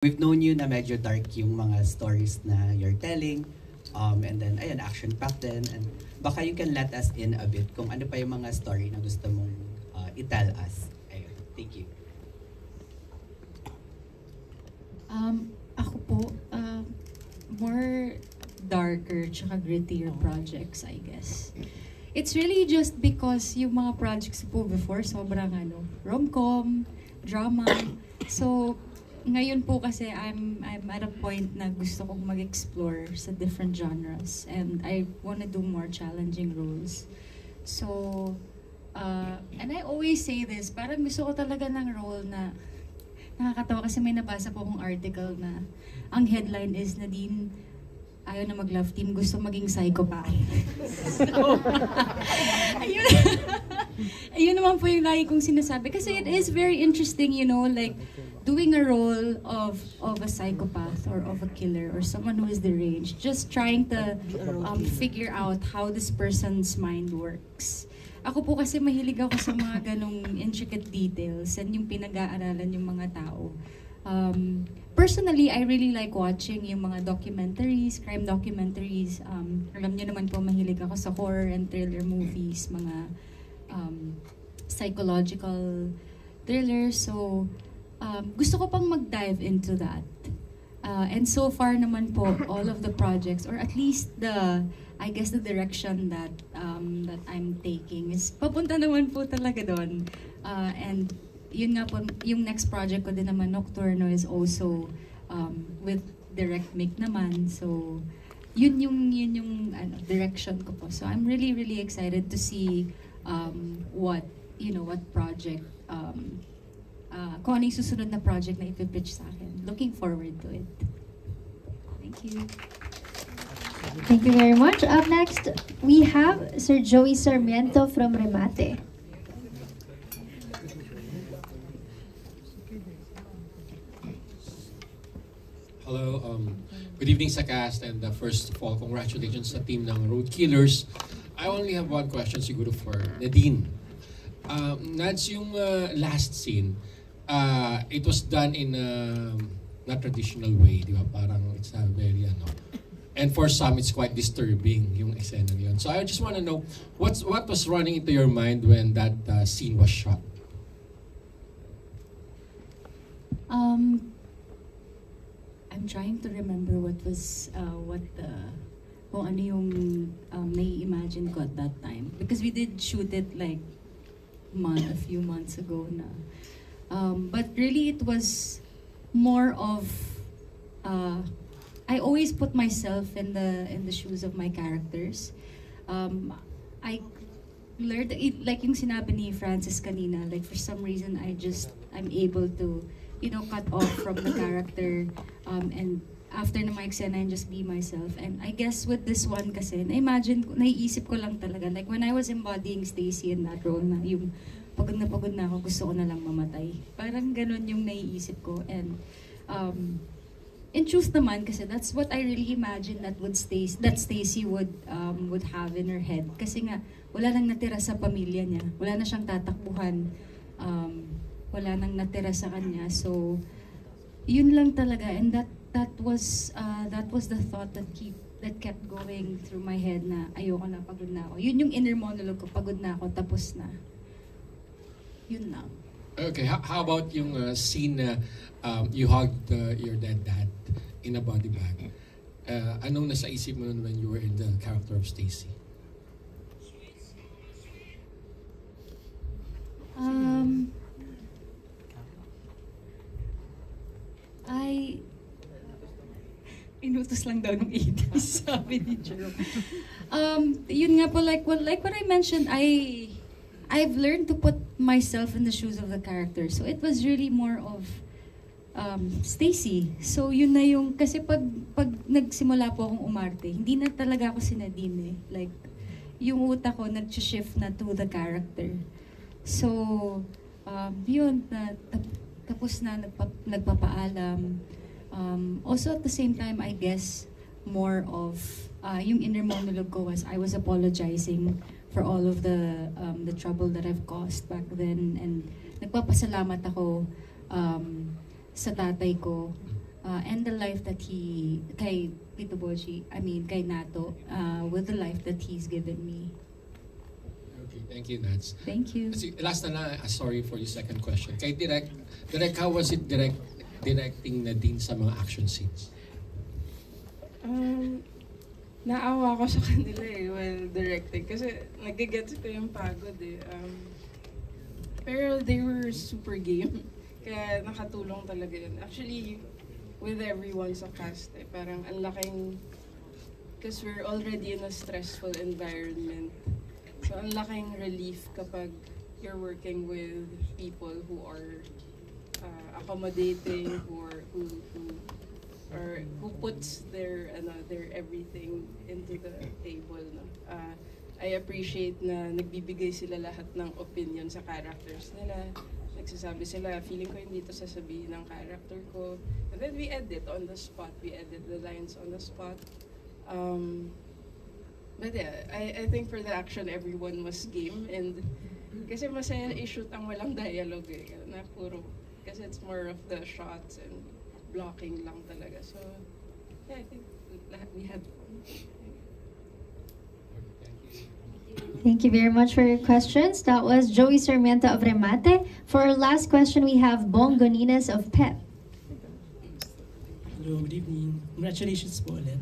We've known you na medyo dark yung mga stories na you're telling. And then, ayun, action-packed din. And baka you can let us in a bit kung ano pa yung mga story na gusto mong i-tell us. Ayun, thank you. Ako po, more darker tsaka grittier projects, I guess. It's really just because yung mga projects po before, sobrang rom-com, drama. So, ngayon po kasi I'm at a point na gusto kong mag-explore sa different genres and I wanna do more challenging roles. So, and I always say this, parang gusto ko talaga ng role na nakakatawa kasi may nabasa po akong article na ang headline is Nadine ayaw na mag-love team, gusto maging psychopath. So, ayun. Ayun naman po yung lagi kong sinasabi. Kasi it is very interesting, you know, like, doing a role of a psychopath or of a killer or someone who is deranged, just trying to figure out how this person's mind works. Ako po kasi mahilig ako sa mga ganong intricate details and yung pinag-aaralan yung mga tao. Personally, I really like watching yung mga documentaries, crime documentaries. Alam niyo naman po, mahilig ako sa horror and thriller movies, mga psychological thrillers. So, gusto ko pang mag-dive into that. And so far naman po, all of the projects, or at least I guess the direction that I'm taking is papunta naman po talaga doon. And yun nga po, yung next project ko din naman, Nocturno, is also with direct make naman. So, yun yung direction ko po. So, I'm really, really excited to see what project, kung ano yung susunod na project na ipipitch sa akin. Looking forward to it. Thank you. Thank you very much. Up next, we have Sir Joey Sarmiento from Remate. Hello, good evening sa cast, and first of all, congratulations sa team ng Road Killers. I only have one question siguro for Nadine. Nads, yung last scene, it was done in a not traditional way, di ba? Parang it's a very and for some it's quite disturbing yung eksena yun. So I just want to know what was running into your mind when that scene was shot? I'm trying to remember kung ano yung nai-imagine ko at that time. Because we did shoot it like a few months ago na. But really it was more of, I always put myself in the shoes of my characters. I learned, like yung sinabi ni Francis kanina, like for some reason I'm able to cut off from the character and after na ma-eksena and just be myself. And I guess with this one kasi, naiisip ko lang talaga, like when I was embodying Stacy in that role na yung pagod na ako, gusto ko na lang mamatay. Parang ganun yung naiisip ko. And in truth naman, kasi that's what I really imagine that Stacy would have in her head. Kasi nga, wala nang natira sa pamilya niya. Wala na siyang tatakbuhan. Wala nang natira sa kanya. So, yun lang talaga. And that was the thought that kept going through my head na ayoko na, pagod na ako. Yun yung inner monologue ko, pagod na ako, tapos na. Yun lang. Okay, how about yung scene na you hugged your dead dad in a body bag? Anong nasa isip mo nun when you were in the character of Stacy? Inutos lang daw ng 80s, sabi ni Jerome. Yun nga po, like what I mentioned, I've learned to put myself in the shoes of the character. So it was really more of Stacy. So yun na yung, kasi pag nagsimula po akong umarte, hindi na talaga ako si Nadine eh. Like, yung utak ko nag-shift na to the character. So, yun, tapos na nagpapaalam. Also at the same time, I guess, more of, yung inner monologue ko was, I was apologizing for all of the trouble that I've caused back then. And nagpapasalamat ako sa tatay ko and the life that kay Tito Boji, I mean kay Nato, with the life that he's given me. Okay, thank you, Nats. Thank you. Last na lang, sorry for the second question. Kay Direk, how was it directing Nadine sa mga action scenes? Naawa ko sa kanila while directing kasi nagigets ko yung pagod pero they were super game kaya nakatulong talaga yun. Actually, with everyone sa cast parang ang laking, because we're already in a stressful environment, so ang laking relief kapag you're working with people who are accommodating, who puts their everything into the table, no? I appreciate na nagbibigay sila lahat ng opinion sa characters nila. Nagsasabi sila, feeling ko hindi ito sasabihin ng character ko. And then we edit on the spot. We edit the lines on the spot. But yeah, I think for the action, everyone was game. And kasi masaya i-shoot ang walang dialogue na puro. Kasi it's more of the shots and blocking lang talaga. So, yeah, I think we had fun. Thank you very much for your questions. That was Joey Sarmiento of Remate. For our last question, we have Bong Goninas of PEP. Hello, good evening. Congratulations po ulit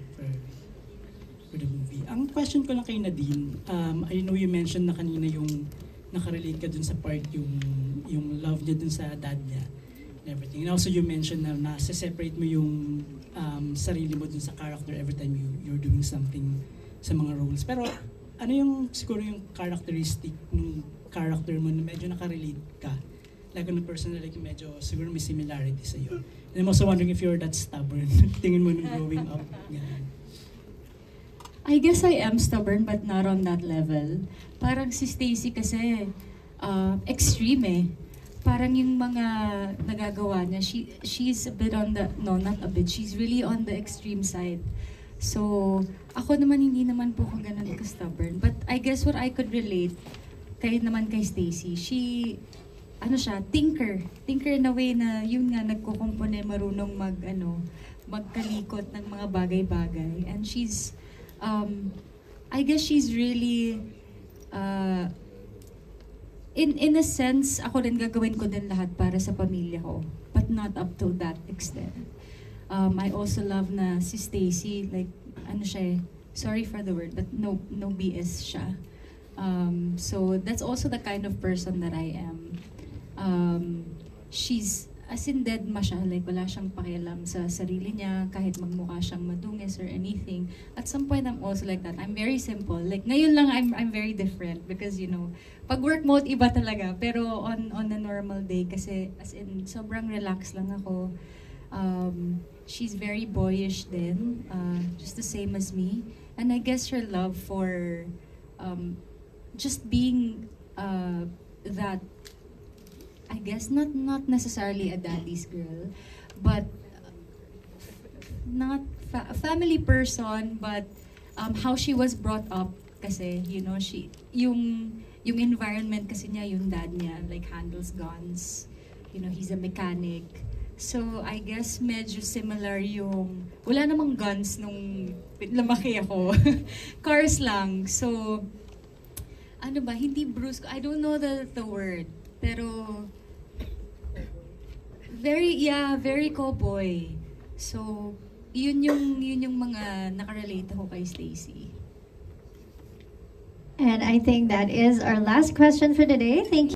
for the movie. Ang question ko lang kay Nadine, I know you mentioned na kanina yung nakarelate ka dun sa part yung love niya dun sa dad niya and everything. And also you mentioned na nasa-separate mo yung sarili mo dun sa character every time you're doing something sa mga roles. Pero ano yung siguro yung characteristic ng character mo na medyo nakarelate ka? Like on a personal, like medyo siguro may similarity sa iyo. And I'm also wondering if you're that stubborn. Tingin mo nung growing up. Ganun. I guess I am stubborn but not on that level. Parang si Stacy kasi extreme eh. Parang yung mga nagagawa niya, she's a bit on the, no not a bit, she's really on the extreme side. So, ako naman hindi naman po ako ganun ka-stubborn. But I guess what I could relate kahit naman kay Stacy, ano siya, tinker in a way na yun nga nagkukumpone, marunong magkalikot ng mga bagay-bagay. And she's I guess she's really in a sense, ako rin gagawin ko din lahat para sa pamilya ko, but not up to that extent. I also love na si Stacy, like ano siya sorry for the word, but no BS siya. So that's also the kind of person that I am. She's as in dead ma siya, like wala siyang pakialam sa sarili niya kahit magmukha siyang madungis or anything. At some point I'm also like that. I'm very simple. Like ngayon lang I'm very different because you know, pag work mode iba talaga, pero on a normal day kasi as in sobrang relax lang ako. She's very boyish din, just the same as me. And I guess her love for just being that, I guess not necessarily a daddy's girl, but not a family person, but how she was brought up kasi, you know, yung environment kasi niya, yung dad niya like handles guns, you know, he's a mechanic. So I guess medyo similar yung wala namang guns nung lumaki ako. Cars lang. So ano ba, hindi brusque, I don't know the word, pero very cowboy. So yun yung mga nakarelate ako kay Stacy. And I think that is our last question for today. Thank you.